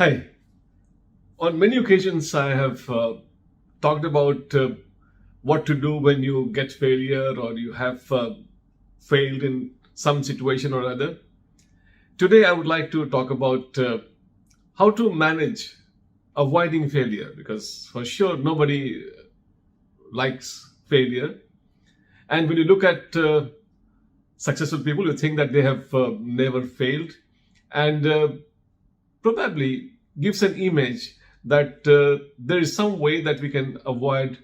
Hi. On many occasions, I have talked about what to do when you get failure or you have failed in some situation or other. Today, I would like to talk about how to manage avoiding failure because for sure nobody likes failure. And when you look at successful people, you think that they have never failed. And probably gives an image that there is some way that we can avoid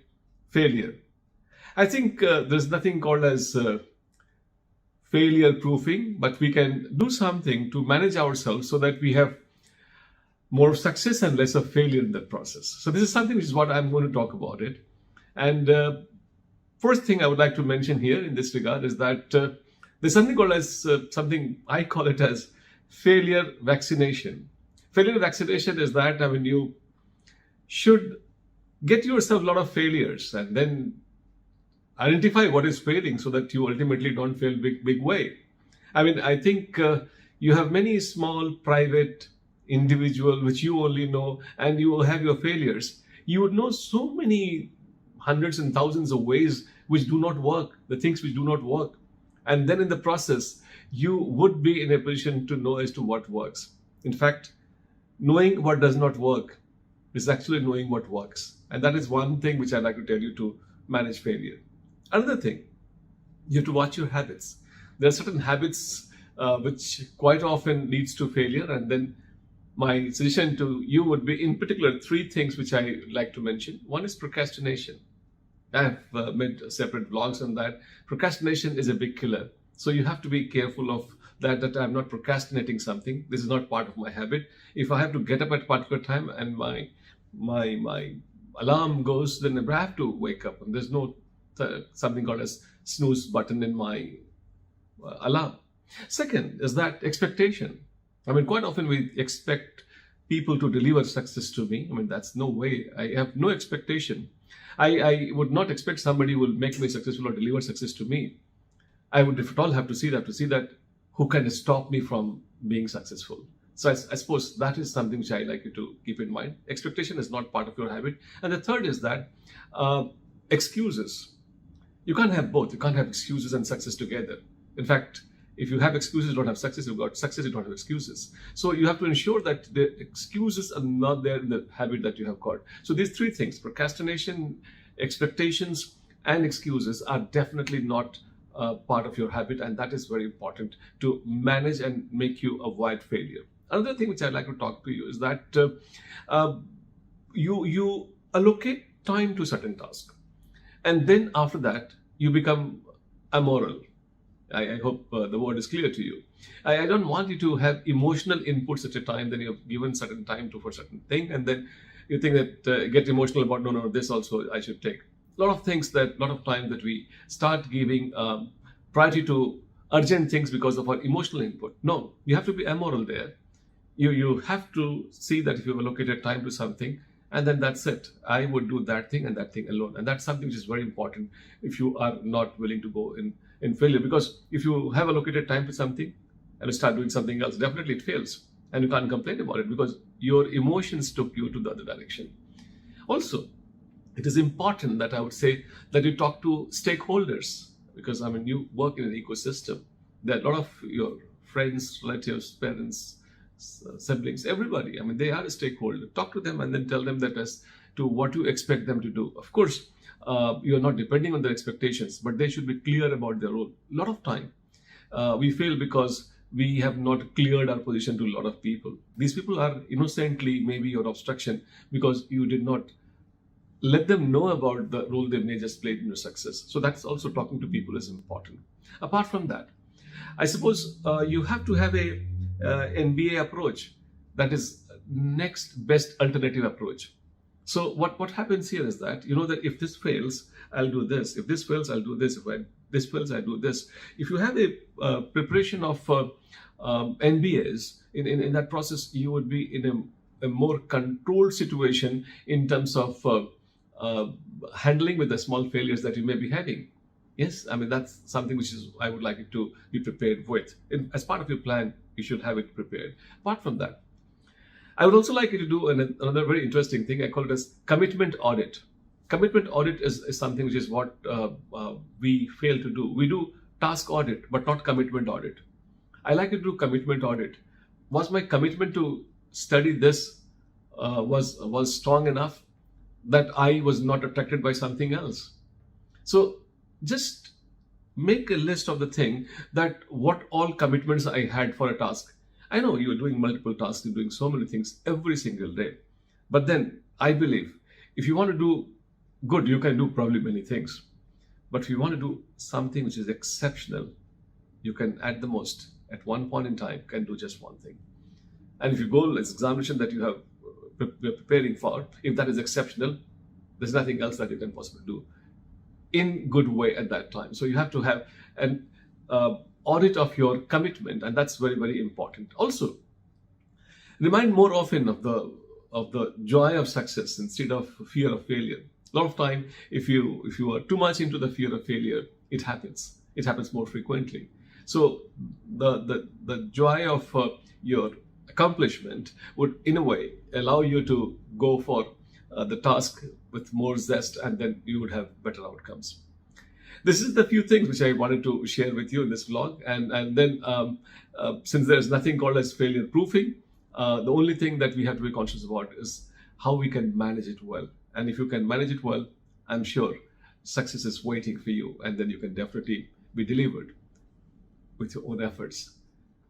failure. I think there's nothing called as failure proofing, but we can do something to manage ourselves so that we have more success and less of failure in that process. So this is something which is what I'm going to talk about it. And first thing I would like to mention here in this regard is that there's something called as something I call it as failure vaccination. Failure vaccination is that you should get yourself a lot of failures and then identify what is failing so that you ultimately don't fail big way. I think you have many small private individual which you only know, and you will have your failures. You would know so many hundreds and thousands of ways which do not work, the things which do not work, and then in the process you would be in a position to know as to what works. In fact, knowing what does not work is actually knowing what works. And that is one thing which I'd like to tell you to manage failure. Another thing, you have to watch your habits. There are certain habits which quite often leads to failure. And then my suggestion to you would be, in particular, three things which I like to mention. One is procrastination. I have made separate vlogs on that. Procrastination is a big killer. So you have to be careful of that I'm not procrastinating something. This is not part of my habit. If I have to get up at a particular time and my alarm goes, then I have to wake up. And there's no something called as snooze button in my alarm. Second is that expectation. Quite often we expect people to deliver success to me. That's no way. I have no expectation. I would not expect somebody will make me successful or deliver success to me. I would, if at all, have to see that who can stop me from being successful. So I suppose that is something which I like you to keep in mind. Expectation is not part of your habit. And the third is that excuses. You can't have both. You can't have excuses and success together. In fact, if you have excuses, you don't have success. You've got success, you don't have excuses. So you have to ensure that the excuses are not there in the habit that you have got. So these three things, procrastination, expectations, and excuses, are definitely not part of your habit, and that is very important to manage and make you avoid failure. Another thing which I'd like to talk to you is that you allocate time to certain tasks, and then after that you become amoral. I hope the word is clear to you. I don't want you to have emotional inputs at a time. Then you've given certain time to for certain thing, and then you think that get emotional about no, this also I should take. A lot of times that we start giving priority to urgent things because of our emotional input. No, you have to be amoral there. You have to see that if you've allocated time to something, and then that's it. I would do that thing and that thing alone. And that's something which is very important if you are not willing to go in failure. Because if you have allocated time to something and you start doing something else, definitely it fails. And you can't complain about it because your emotions took you to the other direction. Also, it is important that I would say that you talk to stakeholders because you work in an ecosystem. There are a lot of your friends, relatives, parents, siblings, everybody. They are a stakeholder. Talk to them and then tell them that as to what you expect them to do. Of course, you're not depending on their expectations, but they should be clear about their role. A lot of time we fail because we have not cleared our position to a lot of people. These people are innocently maybe your obstruction because you did not let them know about the role they may just played in your success. So that's also talking to people is important. Apart from that, I suppose you have to have a NBA approach, that is next best alternative approach. So what happens here is that that if this fails, I'll do this. If this fails, I'll do this. If this fails, I do this. If you have a preparation of NBAs in that process, you would be in a more controlled situation in terms of handling with the small failures that you may be having. Yes, that's something which is I would like you to be prepared with. As part of your plan, you should have it prepared. Apart from that, I would also like you to do another very interesting thing. I call it as commitment audit. Commitment audit is something which is what we fail to do. We do task audit, but not commitment audit. I like to do commitment audit. Was my commitment to study this was strong enough that I was not attracted by something else? So just make a list of the thing that what all commitments I had for a task. I know you are doing multiple tasks, you're doing so many things every single day. But then I believe if you want to do good, you can do probably many things. But if you want to do something which is exceptional, you can at the most, at one point in time, can do just one thing. And if your goal is examination that you're preparing for, if that is exceptional, there's nothing else that you can possibly do in good way at that time. So you have to have an audit of your commitment, and that's very, very important. Also, remind more often of the joy of success instead of fear of failure. A lot of time, if you are too much into the fear of failure, it happens. It happens more frequently. So the joy of your accomplishment would, in a way, allow you to go for the task with more zest, and then you would have better outcomes. This is the few things which I wanted to share with you in this vlog. And then since there's nothing called as failure proofing, the only thing that we have to be conscious about is how we can manage it well. And if you can manage it well, I'm sure success is waiting for you, and then you can definitely be delivered with your own efforts.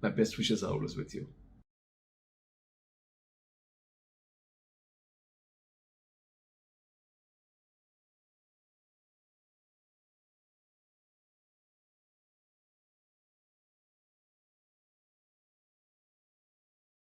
My best wishes are always with you.